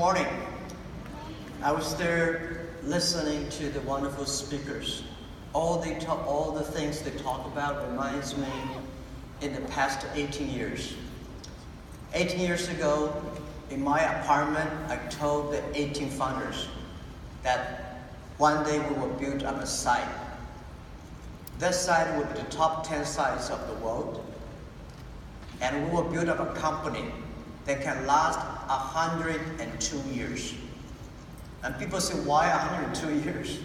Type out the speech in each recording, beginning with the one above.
morning. I was there listening to the wonderful speakers. All the things they talk about reminds me in the past 18 years. 18 years ago, in my apartment, I told the 18 founders that one day we will build up a site. That site will be the top 10 sites of the world. And we will build up a company that can last 102 years. And people say, why 102 years?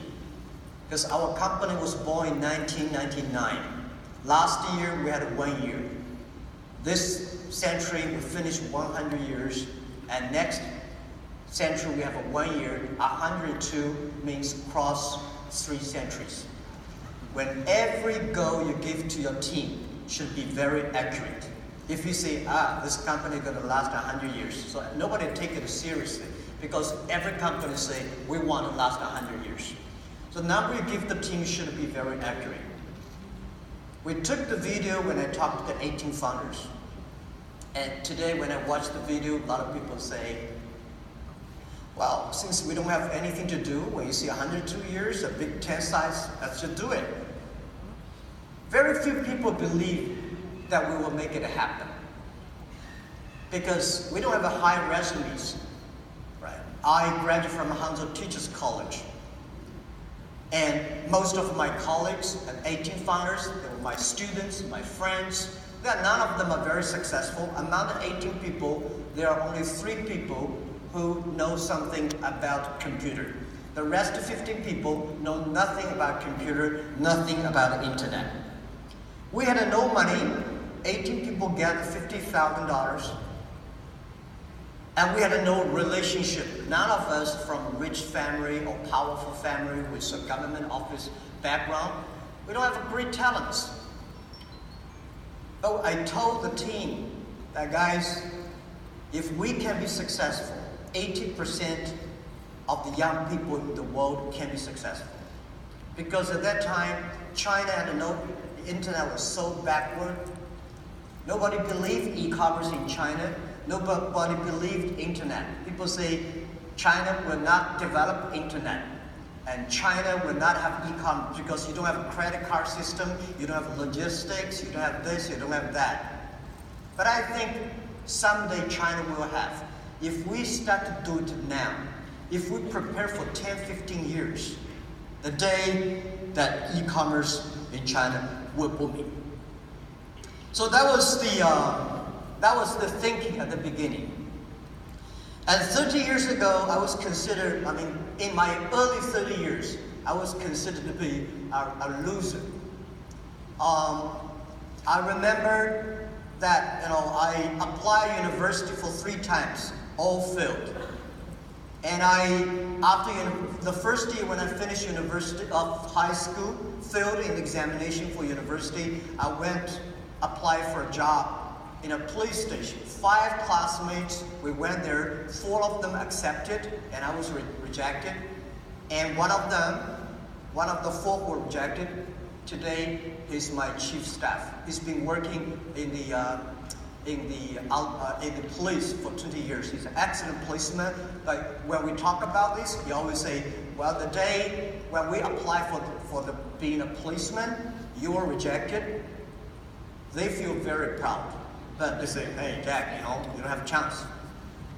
Because our company was born in 1999. Last year, we had 1 year. This century, we finished 100 years. And next century, we have 1 year. 102 means cross 3 centuries. When every goal you give to your team should be very accurate. If you say, this company is going to last 100 years, so nobody take it seriously, because every company say, we want to last 100 years. So the number you give the team should be very accurate. We took the video when I talked to the 18 founders. And today when I watch the video, a lot of people say, well, since we don't have anything to do, when you see 102 years, a big 10 size, let's just do it. Very few people believe that we will make it happen. Because we don't have a high resumes, right? I graduated from Hangzhou Teachers College. And most of my colleagues and 18 founders, they were my students, my friends. None of them are very successful. Among the 18 people, there are only 3 people who know something about computer. The rest of 15 people know nothing about computer, nothing about the internet. We had no money. 18 people get $50,000. And we had no relationship. None of us from rich family or powerful family with a government office background. We don't have great talents. Oh, I told the team that, guys, if we can be successful, 80% of the young people in the world can be successful. Because at that time, China had the internet was so backward. Nobody believed e-commerce in China. Nobody believed internet. People say China will not develop internet. And China will not have e-commerce because you don't have a credit card system, you don't have logistics, you don't have this, you don't have that. But I think someday China will have. If we start to do it now, if we prepare for 10, 15 years, the day that e-commerce in China will boom. So that was the thinking at the beginning. And 30 years ago, I was considered, in my early 30 years, I was considered to be a loser. I remember that I applied university for 3 times, all failed. And after the first year when I finished university of high school, failed in the examination for university, I went apply for a job in a police station. 5 classmates, we went there, 4 of them accepted, and I was rejected. And one of the 4 who were rejected, today he's my chief staff. He's been working in the police for 20 years. He's an excellent policeman. But when we talk about this, he always say, well, the day when we apply for being a policeman, you were rejected. They feel very proud. But they say, hey, Jack, you don't have a chance.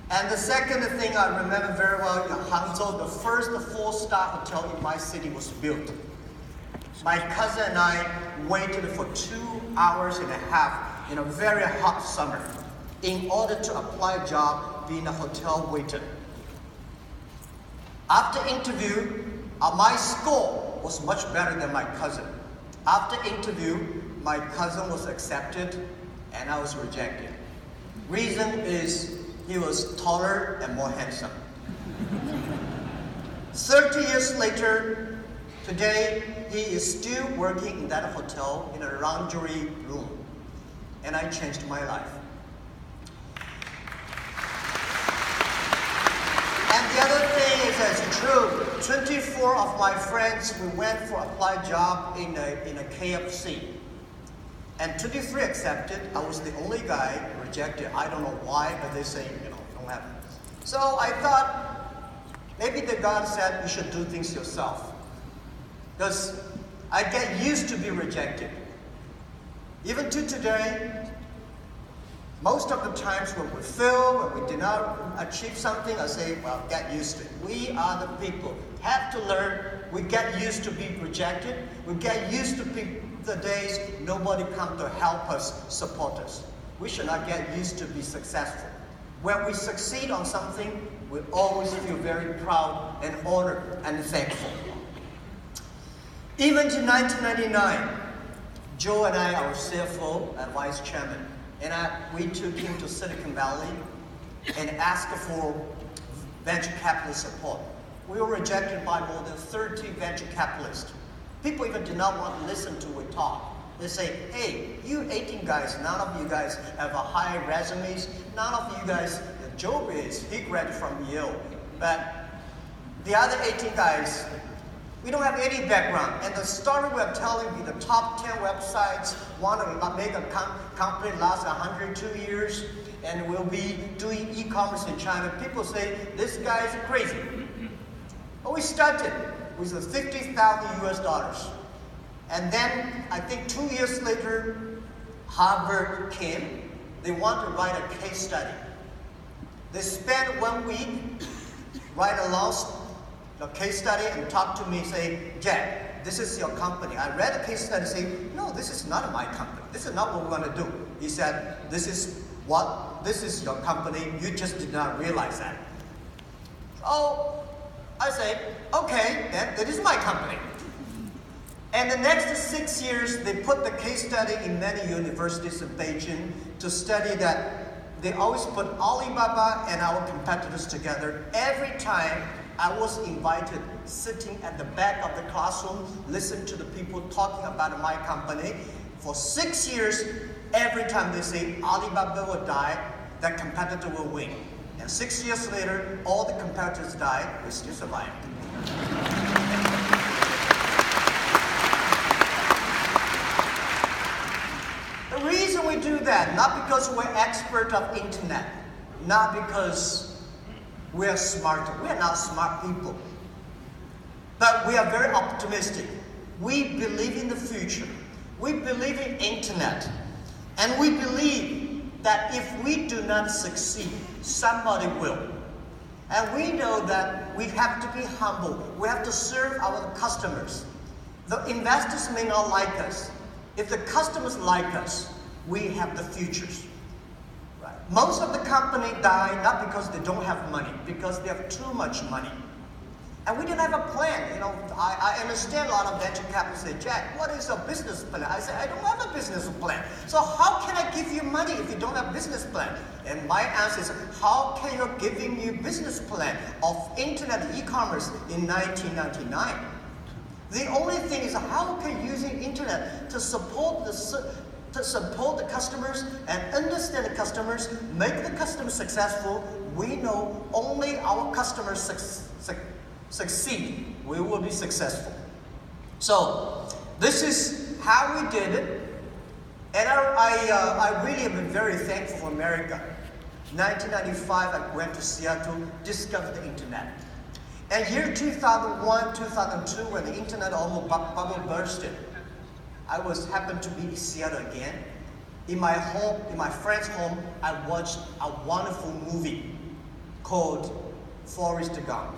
And the second thing I remember very well, in Hangzhou, the first 4-star hotel in my city was built. My cousin and I waited for 2.5 hours in a very hot summer in order to apply a job being a hotel waiter. After interview, my score was much better than my cousin. After interview, my cousin was accepted and I was rejected. Reason is he was taller and more handsome. 30 years later, today he is still working in that hotel in a lingerie room. And I changed my life. And the other thing is that's true. 24 of my friends, we went for applied job in a KFC. And 23 accepted. I was the only guy rejected. I don't know why, but they say, don't have it. So I thought, maybe the God said you should do things yourself. Because I get used to be rejected. Even to today, most of the times when we fail, when we did not achieve something, I say, well, get used to it. We are the people. Have to learn. We get used to being rejected. We get used to the days nobody come to help us, support us. We should not get used to be successful. When we succeed on something, we always feel very proud and honored and thankful. Even in 1999, Joe and I, our CFO and vice chairman, and we took him to Silicon Valley and asked for venture capital support. We were rejected by more than 30 venture capitalists. People even did not want to listen to it talk. They say, hey, you 18 guys, none of you guys have a high resumes. None of you guys, Joe he graduated from Yale. But the other 18 guys, we don't have any background. And the story we're telling you, the top 10 websites want to make a company last 102 years and will be doing e-commerce in China. People say, this guy is crazy. But we started with the $50,000 US. And then, I think 2 years later, Harvard came. They want to write a case study. They spent 1 week, write a case study and talk to me, say, Jack, this is your company. I read the case study and say, no, this is not my company. This is not what we want to do. He said, this is your company. You just did not realize that. So I say, okay, then that is my company. And the next 6 years, they put the case study in many universities in Beijing to study that. They always put Alibaba and our competitors together. Every time I was invited, sitting at the back of the classroom, listen to the people talking about my company. For 6 years, every time they say Alibaba will die, that competitor will win. And 6 years later, all the competitors died, we still survived. The reason we do that, not because we're expert of internet, not because we're smart. We're not smart people. But we are very optimistic. We believe in the future. We believe in internet. And we believe that if we do not succeed, somebody will. And we know that we have to be humble. We have to serve our customers. The investors may not like us. If the customers like us, we have the futures. Right? Most of the company die not because they don't have money, because they have too much money. And we didn't have a plan. You know, I understand a lot of venture capitalists say, Jack, what is a business plan? I say, I don't have a business plan. So how can I give you money if you don't have a business plan? And my answer is, how can you giving me a business plan of internet e-commerce in 1999? The only thing is how can using internet to support the customers and understand the customers, make the customers successful. We know only our customers succeed, we will be successful. So this is how we did it. And I really have been very thankful for America. 1995, I went to Seattle, discovered the internet. And year 2001, 2002, when the internet almost bubble bursted, I happened to be in Seattle again. In my home, in my friend's home, I watched a wonderful movie called Forrest Gump.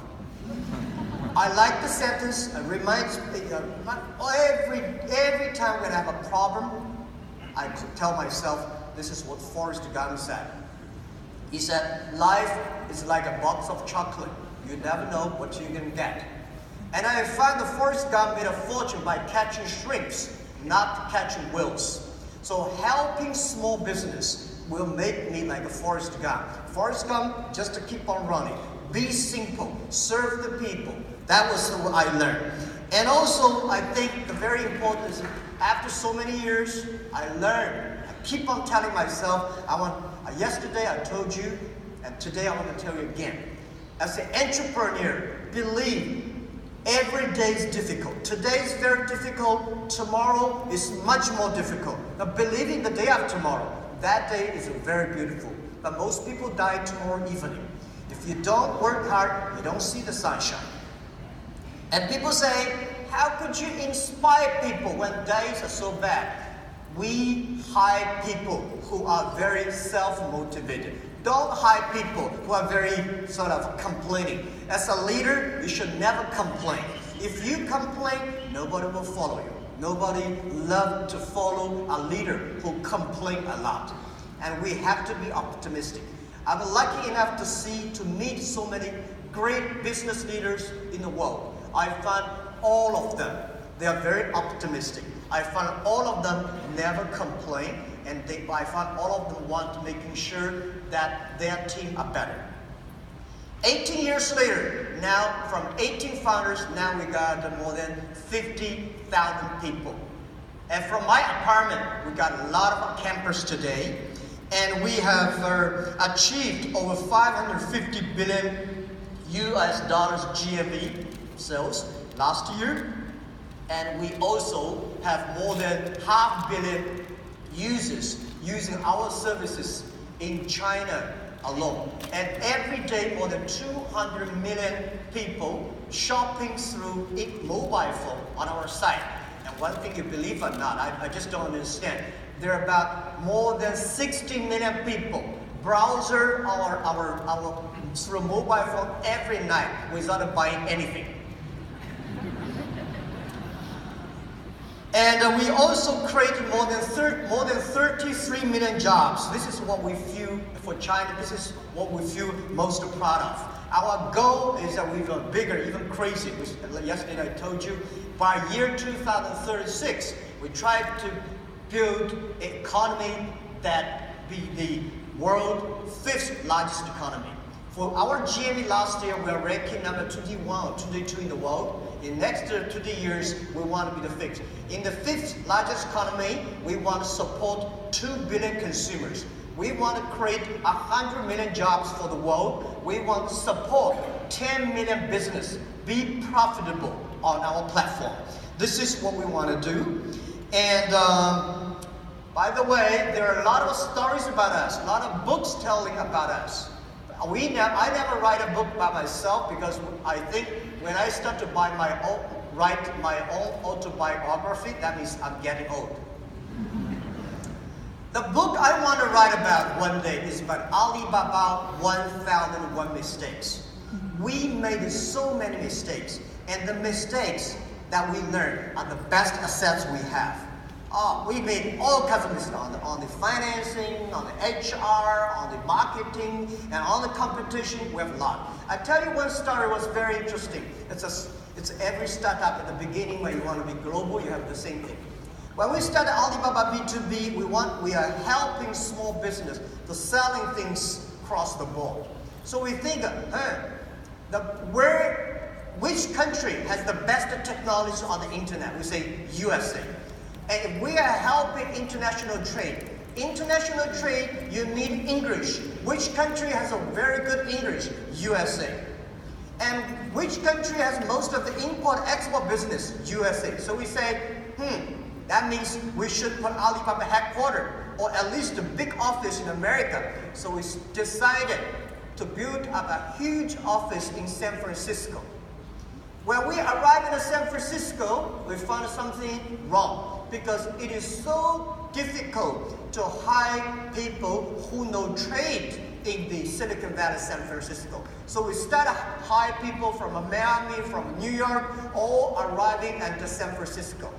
I like the sentence. It reminds me, every time when I have a problem, I tell myself, this is what Forrest Gump said. He said, life is like a box of chocolate. You never know what you're going to get. And I find the Forrest Gump made a fortune by catching shrimps, not catching whales. So helping small business will make me like a Forrest Gump. Forrest Gump, just to keep on running. Be simple, serve the people. That was what I learned. And also, I think the very important is, after so many years, I learned. I keep on telling myself, yesterday I told you, and today I want to tell you again. As an entrepreneur, believe every day is difficult. Today is very difficult. Tomorrow is much more difficult. Now, believe in the day after tomorrow. That day is very beautiful. But most people die tomorrow evening. If If you don't work hard, you don't see the sunshine. And people say, how could you inspire people when days are so bad? We hire people who are very self-motivated. Don't hire people who are very sort of complaining. As a leader, you should never complain. If you complain, nobody will follow you. Nobody loves to follow a leader who complains a lot. And we have to be optimistic. I'm lucky enough to meet so many great business leaders in the world. I find all of them, they are very optimistic. I find all of them never complain, and I find all of them want making sure that their team are better. 18 years later, now from 18 founders, now we got more than 50,000 people. And from my apartment, we got a lot of campers today, and we have achieved over 550 billion US dollars GMV sales last year. And we also have more than 500 million users using our services in China alone. And every day, more than 200 million people shopping through a mobile phone on our site. And one thing, you believe or not, I just don't understand. There are about more than 60 million people browser our through mobile phone every night without buying anything. And we also created more than 33 million jobs. This is what we feel for China. This is what we feel most proud of. Our goal is that we're even bigger, even crazy. Yesterday I told you, by year 2036, we try to build an economy that be the world's 5th largest economy. For our GMV last year, we are ranking number 21 or 22 in the world. In next 2 years, we want to be the 5th. In the 5th largest economy, we want to support 2 billion consumers. We want to create 100 million jobs for the world. We want to support 10 million business, be profitable on our platform. This is what we want to do. And by the way, there are a lot of stories about us, a lot of books telling about us. I never write a book by myself, because I think when I start to write my own autobiography, that means I'm getting old. The book I want to write about one day is about Alibaba 1001 Mistakes. We made so many mistakes, and the mistakes that we learned are the best assets we have. We made all kinds of mistakes on the financing, on the HR, on the marketing, and on the competition. We have a lot. I tell you one story was very interesting. It's every startup at the beginning when you want to be global, you have the same thing. When we started Alibaba B2B, we are helping small business to selling things across the board. So we think, which country has the best technology on the internet? We say USA. And we are helping international trade. International trade, you need English. Which country has a very good English? USA. And which country has most of the import-export business? USA. So we say, that means we should put Alibaba headquarters, or at least a big office in America. So we decided to build up a huge office in San Francisco. When we arrived in San Francisco, we found something wrong, because it is so difficult to hire people who know trade in the Silicon Valley, San Francisco. So we started hire people from Miami, from New York, all arriving at San Francisco.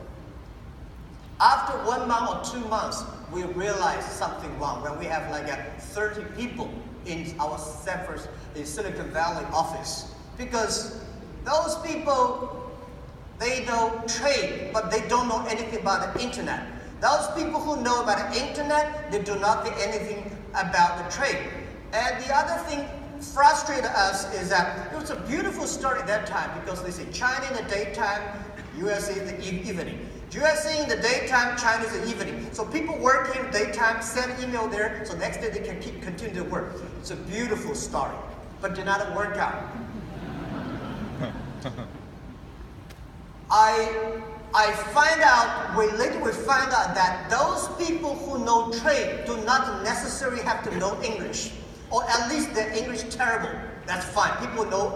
After 1 month or 2 months, we realized something wrong when we have like 30 people in our Silicon Valley office. Because those people, they know trade, but they don't know anything about the internet. Those people who know about the internet, they do not know anything about the trade. And the other thing frustrated us is that it was a beautiful story at that time, because they say China in the daytime, USA in the evening. USA in the daytime, China in the evening. So people working in the daytime, send email there, so next day they can continue to work. It's a beautiful story, but did not work out. Later we find out that those people who know trade do not necessarily have to know English. or at least their English terrible. That's fine. People know